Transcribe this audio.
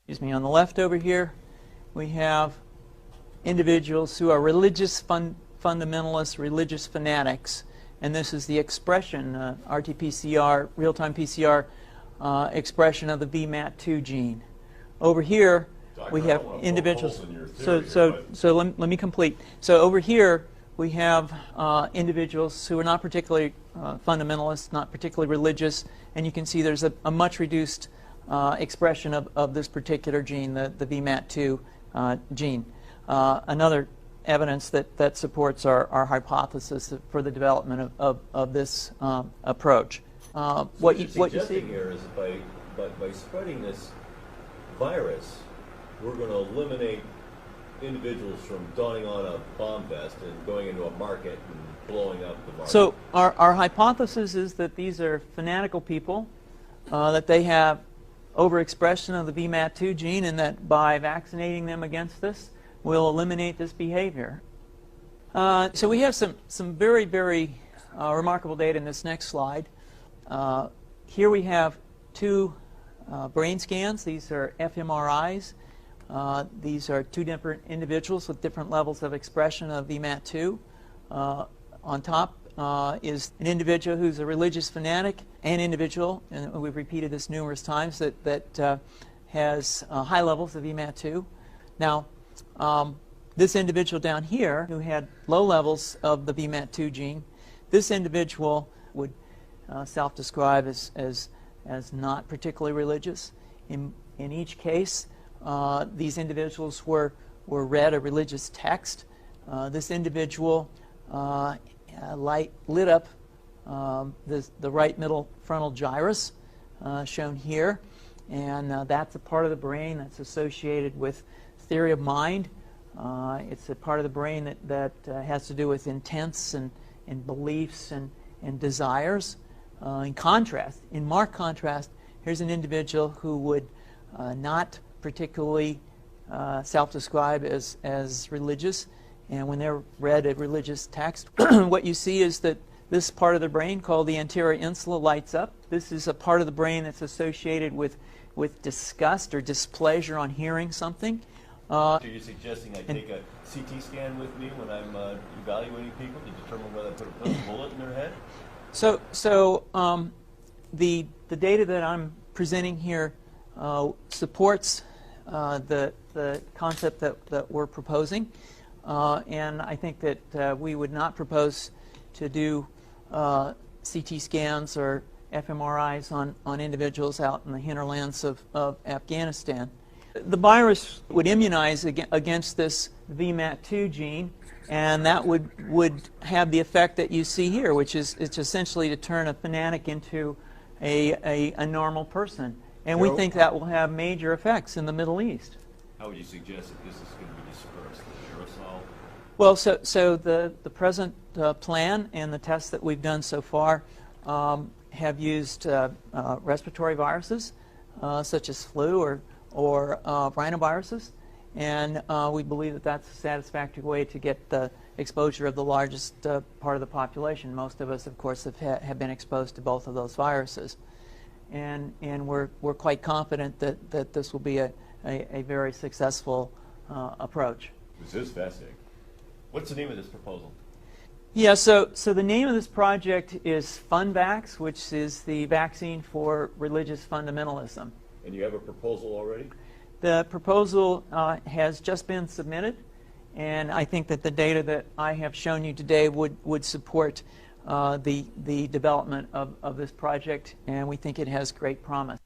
Excuse me, on the left over here, we have individuals who are religious fundamentalists, religious fanatics, and this is the expression, RT-PCR, real-time PCR expression of the VMAT2 gene. Over here, we have individuals. So let me complete. So over here, we have individuals who are not particularly fundamentalist, not particularly religious, and you can see there's a much reduced expression of this particular gene, the VMAT2 gene. Another evidence that supports our hypothesis for the development of this approach. What you see here is by spreading this virus, we're going to eliminate individuals from donning on a bomb vest and going into a market and blowing up the market. So our hypothesis is that these are fanatical people, that they have overexpression of the VMAT2 gene, and that by vaccinating them against this, we'll eliminate this behavior. So we have some very, very remarkable data in this next slide. Here we have two brain scans. These are fMRIs. These are two different individuals with different levels of expression of VMAT2. On top is an individual who's a religious fanatic, an individual, and we've repeated this numerous times, that has high levels of VMAT2. Now, this individual down here who had low levels of the VMAT2 gene, this individual would self-describe as not particularly religious. In each case, these individuals were read a religious text. This individual lit up the right middle frontal gyrus, shown here, and that's a part of the brain that's associated with theory of mind. It's a part of the brain that has to do with intents and beliefs and desires. In marked contrast, here's an individual who would not particularly self-describe as religious, and when they're read a religious text, what you see is that this part of the brain called the anterior insula lights up. This is a part of the brain that's associated with disgust or displeasure on hearing something. So you're suggesting I take a CT scan with me when I'm evaluating people to determine whether I put a bullet in their head? So the data that I'm presenting here supports the concept that we're proposing, and I think that we would not propose to do CT scans or fMRIs on individuals out in the hinterlands of Afghanistan. The virus would immunize against this VMAT2 gene, and that would have the effect that you see here, which is it's essentially to turn a fanatic into a normal person. And we think that will have major effects in the Middle East. How would you suggest that this is going to be dispersed? Aerosol? Well, so the present plan and the tests that we've done so far have used respiratory viruses, such as flu or rhinoviruses, and we believe that that's a satisfactory way to get the exposure of the largest part of the population. Most of us, of course, have been exposed to both of those viruses, and we're quite confident that this will be a very successful approach. This is fascinating. What's the name of this proposal? Yeah, so the name of this project is Funvax, which is the vaccine for religious fundamentalism. And you have a proposal already? The proposal has just been submitted, and I think that the data that I have shown you today would support the development of this project, and we think it has great promise.